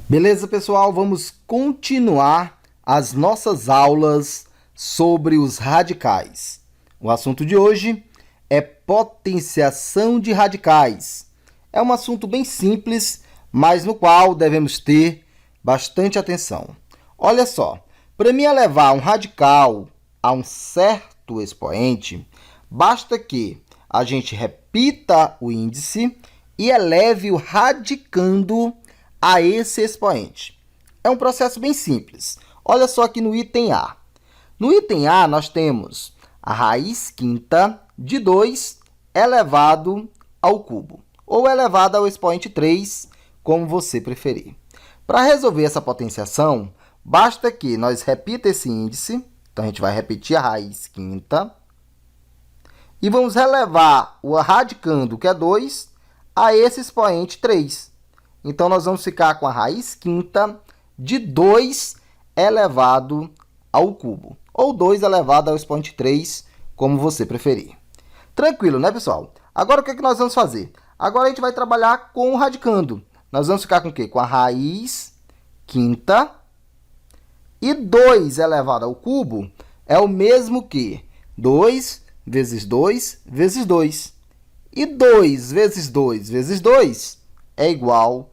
Beleza, pessoal? Vamos continuar as nossas aulas sobre os radicais. O assunto de hoje é potenciação de radicais. É um assunto bem simples, mas no qual devemos ter bastante atenção. Olha só, para mim elevar um radical a um certo expoente, basta que a gente repita o índice e eleve o radicando a esse expoente. É um processo bem simples. Olha só aqui no item A. No item A, nós temos a raiz quinta de 2 elevado ao cubo, ou elevado ao expoente 3, como você preferir. Para resolver essa potenciação, basta que nós repita esse índice. Então, a gente vai repetir a raiz quinta. E vamos relevar o radicando, que é 2, a esse expoente 3. Então, nós vamos ficar com a raiz quinta de 2 elevado ao cubo. Ou 2 elevado ao expoente 3, como você preferir. Tranquilo, né, pessoal? Agora, o que nós vamos fazer? Agora, a gente vai trabalhar com o radicando. Nós vamos ficar com o quê? Com a raiz quinta. E 2 elevado ao cubo é o mesmo que 2 vezes 2 vezes 2. E 2 vezes 2 vezes 2 é igual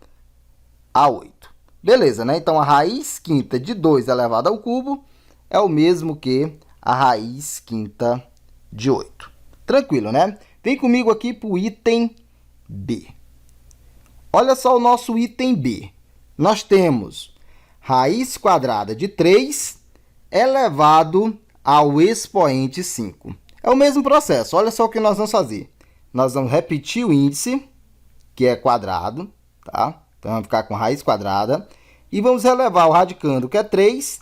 a 8. Beleza, né? Então, a raiz quinta de 2 elevado ao cubo é o mesmo que a raiz quinta de 8. Tranquilo, né? Vem comigo aqui para o item B. Olha só o nosso item B. Nós temos raiz quadrada de 3 elevado ao expoente 5. É o mesmo processo. Olha só o que nós vamos fazer. Nós vamos repetir o índice, que é quadrado, tá? Então, vamos ficar com raiz quadrada. E vamos relevar o radicando, que é 3,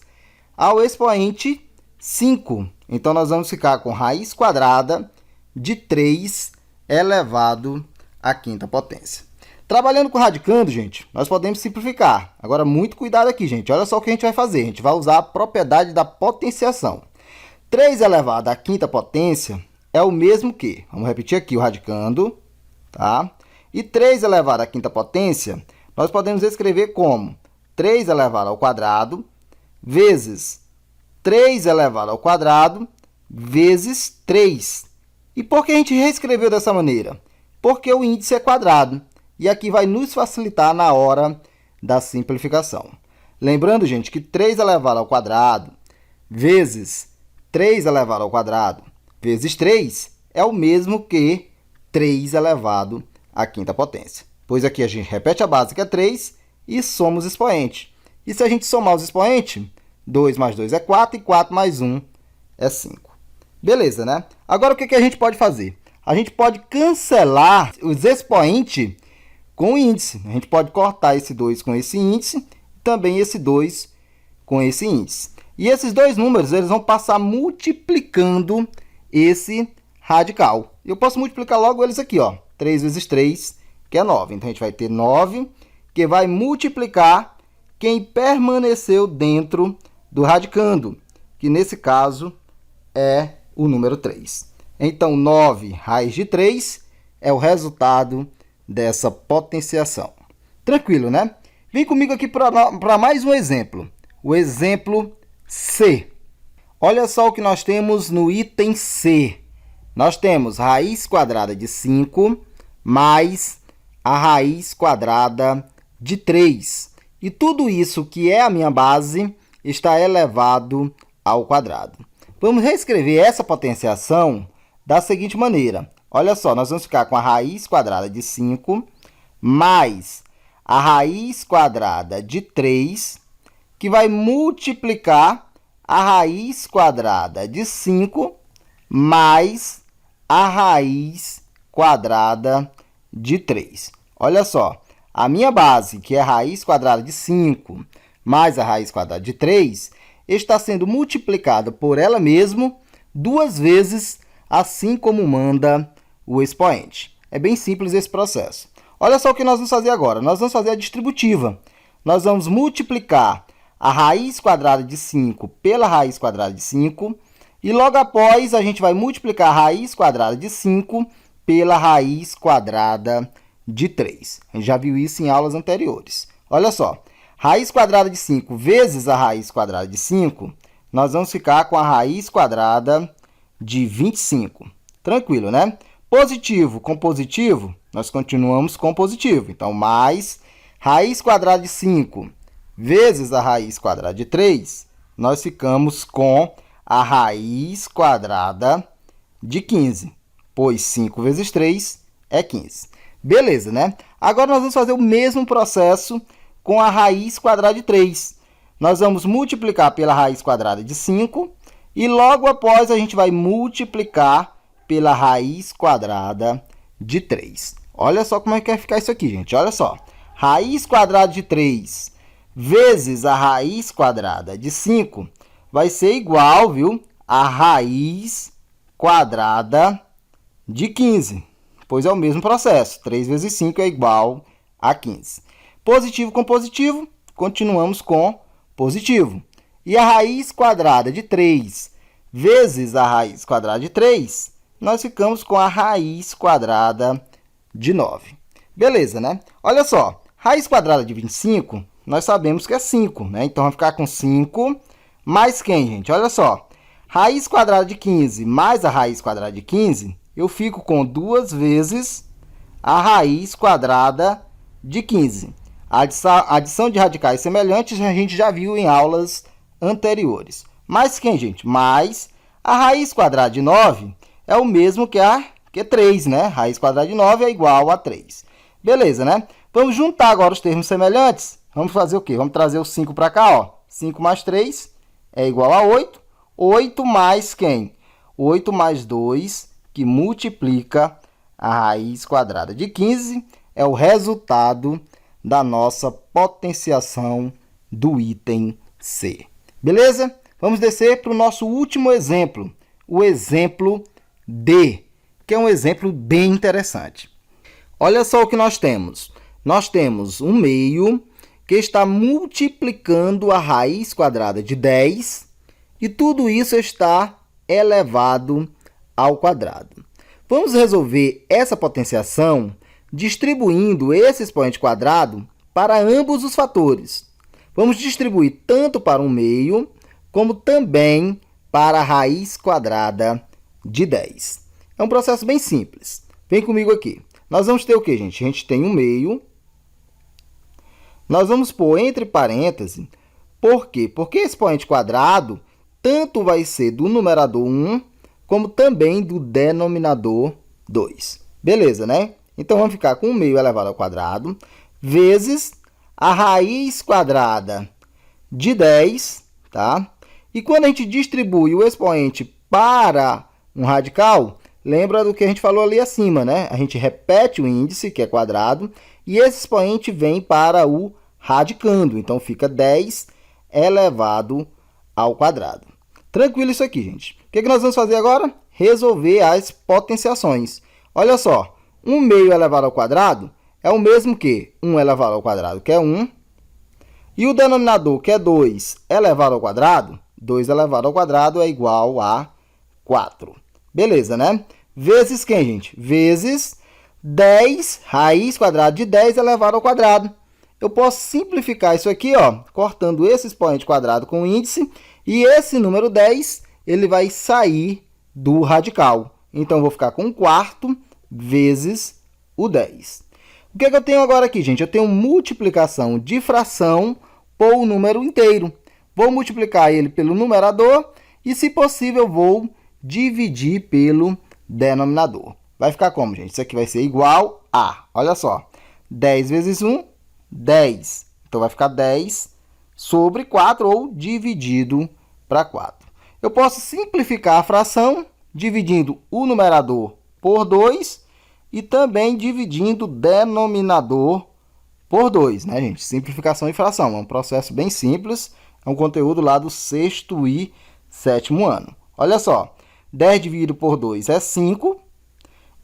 ao expoente 5. Então, nós vamos ficar com raiz quadrada de 3 elevado à quinta potência. Trabalhando com radicando, gente, nós podemos simplificar. Agora, muito cuidado aqui, gente. Olha só o que a gente vai fazer. A gente vai usar a propriedade da potenciação. 3 elevado à quinta potência é o mesmo que... Vamos repetir aqui o radicando, tá? E 3 elevado à quinta potência, nós podemos escrever como 3 elevado ao quadrado vezes 3 elevado ao quadrado vezes 3. E por que a gente reescreveu dessa maneira? Porque o índice é quadrado. E aqui vai nos facilitar na hora da simplificação. Lembrando, gente, que 3 elevado ao quadrado vezes 3 elevado ao quadrado vezes 3 é o mesmo que 3 elevado à quinta potência. Pois aqui a gente repete a base, que é 3, e soma os expoentes. E se a gente somar os expoentes, 2 mais 2 é 4, e 4 mais 1 é 5. Beleza, né? Agora, o que a gente pode fazer? A gente pode cancelar os expoentes com o índice. A gente pode cortar esse 2 com esse índice, e também esse 2 com esse índice. E esses dois números, eles vão passar multiplicando esse radical. Eu posso multiplicar logo eles aqui, ó. 3 vezes 3, que é 9. Então, a gente vai ter 9, que vai multiplicar quem permaneceu dentro do radicando, que nesse caso é o número 3. Então, 9 raiz de 3 é o resultado dessa potenciação. Tranquilo, né? Vem comigo aqui para mais um exemplo. O exemplo C. Olha só o que nós temos no item C. Nós temos raiz quadrada de 5 mais a raiz quadrada de 3. E tudo isso que é a minha base está elevado ao quadrado. Vamos reescrever essa potenciação da seguinte maneira. Olha só, nós vamos ficar com a raiz quadrada de 5 mais a raiz quadrada de 3, que vai multiplicar a raiz quadrada de 5 mais a raiz quadrada de 3. Olha só, a minha base, que é a raiz quadrada de 5 mais a raiz quadrada de 3, está sendo multiplicada por ela mesma 2 vezes, assim como manda o expoente. É bem simples esse processo. Olha só o que nós vamos fazer agora. Nós vamos fazer a distributiva. Nós vamos multiplicar a raiz quadrada de 5 pela raiz quadrada de 5. E logo após, a gente vai multiplicar a raiz quadrada de 5 pela raiz quadrada de 3. A gente já viu isso em aulas anteriores. Olha só, Raiz quadrada de 5 vezes a raiz quadrada de 5, nós vamos ficar com a raiz quadrada de 25. Tranquilo, né? Positivo com positivo, nós continuamos com positivo. Então, mais raiz quadrada de 5 vezes a raiz quadrada de 3, nós ficamos com a raiz quadrada de 15, pois 5 vezes 3 é 15. Beleza, né? Agora, nós vamos fazer o mesmo processo com a raiz quadrada de 3. Nós vamos multiplicar pela raiz quadrada de 5 e logo após a gente vai multiplicar pela raiz quadrada de 3. Olha só como é que vai ficar isso aqui, gente. Olha só. Raiz quadrada de 3 vezes a raiz quadrada de 5 vai ser igual, viu, a raiz quadrada de 15. Pois é o mesmo processo. 3 vezes 5 é igual a 15. Positivo com positivo, continuamos com positivo. E a raiz quadrada de 3 vezes a raiz quadrada de 3, nós ficamos com a raiz quadrada de 9. Beleza, né? Olha só, raiz quadrada de 25, nós sabemos que é 5, né? Então, vai ficar com 5 mais quem, gente? Olha só, raiz quadrada de 15 mais a raiz quadrada de 15, eu fico com 2 vezes a raiz quadrada de 15. A adição de radicais semelhantes a gente já viu em aulas anteriores. Mais quem, gente? Mais a raiz quadrada de 9 é o mesmo que 3, né? Raiz quadrada de 9 é igual a 3. Beleza, né? Vamos juntar agora os termos semelhantes. Vamos fazer o quê? Vamos trazer o 5 para cá, ó. 5 mais 3 é igual a 8. 8 mais quem? 8 mais 2, que multiplica a raiz quadrada de 15, é o resultado da nossa potenciação do item C. Beleza? Vamos descer para o nosso último exemplo, o exemplo D, que é um exemplo bem interessante. Olha só o que nós temos. Nós temos um meio que está multiplicando a raiz quadrada de 10 e tudo isso está elevado ao quadrado. Vamos resolver essa potenciação distribuindo esse expoente quadrado para ambos os fatores. Vamos distribuir tanto para um meio, como também para a raiz quadrada de 10. É um processo bem simples. Vem comigo aqui. Nós vamos ter o quê, gente? A gente tem um meio. Nós vamos pôr entre parênteses. Por quê? Porque esse expoente quadrado tanto vai ser do numerador 1, como também do denominador 2. Beleza, né? Então, vamos ficar com 1 meio elevado ao quadrado, vezes a raiz quadrada de 10, tá? E quando a gente distribui o expoente para um radical, lembra do que a gente falou ali acima, né? A gente repete o índice, que é quadrado, e esse expoente vem para o radicando. Então, fica 10 elevado ao quadrado. Tranquilo isso aqui, gente. O que nós vamos fazer agora? Resolver as potenciações. Olha só, 1 meio elevado ao quadrado é o mesmo que 1 elevado ao quadrado, que é 1. E o denominador, que é 2 elevado ao quadrado, 2 elevado ao quadrado é igual a 4. Beleza, né? Vezes quem, gente? Vezes 10, raiz quadrada de 10 elevado ao quadrado. Eu posso simplificar isso aqui, ó, cortando esse expoente quadrado com o índice, e esse número 10, ele vai sair do radical. Então, eu vou ficar com 1 quarto vezes o 10. O que eu tenho agora aqui, gente? Eu tenho multiplicação de fração por um número inteiro. Vou multiplicar ele pelo numerador e, se possível, vou dividir pelo denominador. Vai ficar como, gente? Isso aqui vai ser igual a, olha só, 10 vezes 1, 10. Então, vai ficar 10 sobre 4 ou dividido para 4. Eu posso simplificar a fração dividindo o numerador por 2 e também dividindo o denominador por 2, né, gente? Simplificação e fração. É um processo bem simples. É um conteúdo lá do 6º e 7º ano. Olha só. 10 dividido por 2 é 5.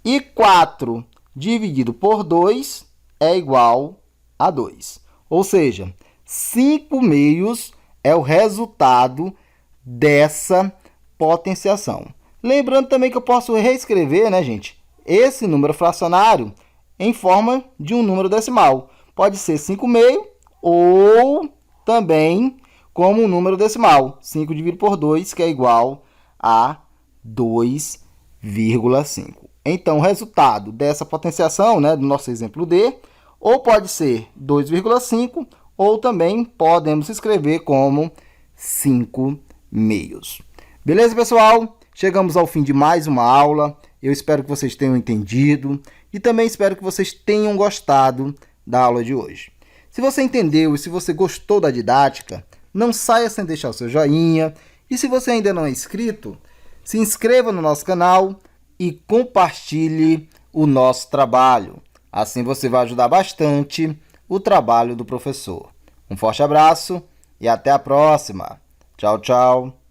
E 4 dividido por 2 é igual a 2. Ou seja, 5 meios é o resultado dessa potenciação. Lembrando também que eu posso reescrever, né, gente, esse número fracionário em forma de um número decimal. Pode ser 5 meio ou também como um número decimal, 5 dividido por 2, que é igual a 2,5. Então, o resultado dessa potenciação, né, do nosso exemplo D, ou pode ser 2,5, ou também podemos escrever como 5 meios. Beleza, pessoal? Chegamos ao fim de mais uma aula. Eu espero que vocês tenham entendido e também espero que vocês tenham gostado da aula de hoje. Se você entendeu e se você gostou da didática, não saia sem deixar o seu joinha. E se você ainda não é inscrito, se inscreva no nosso canal e compartilhe o nosso trabalho. Assim você vai ajudar bastante o trabalho do professor. Um forte abraço e até a próxima. Tchau, tchau.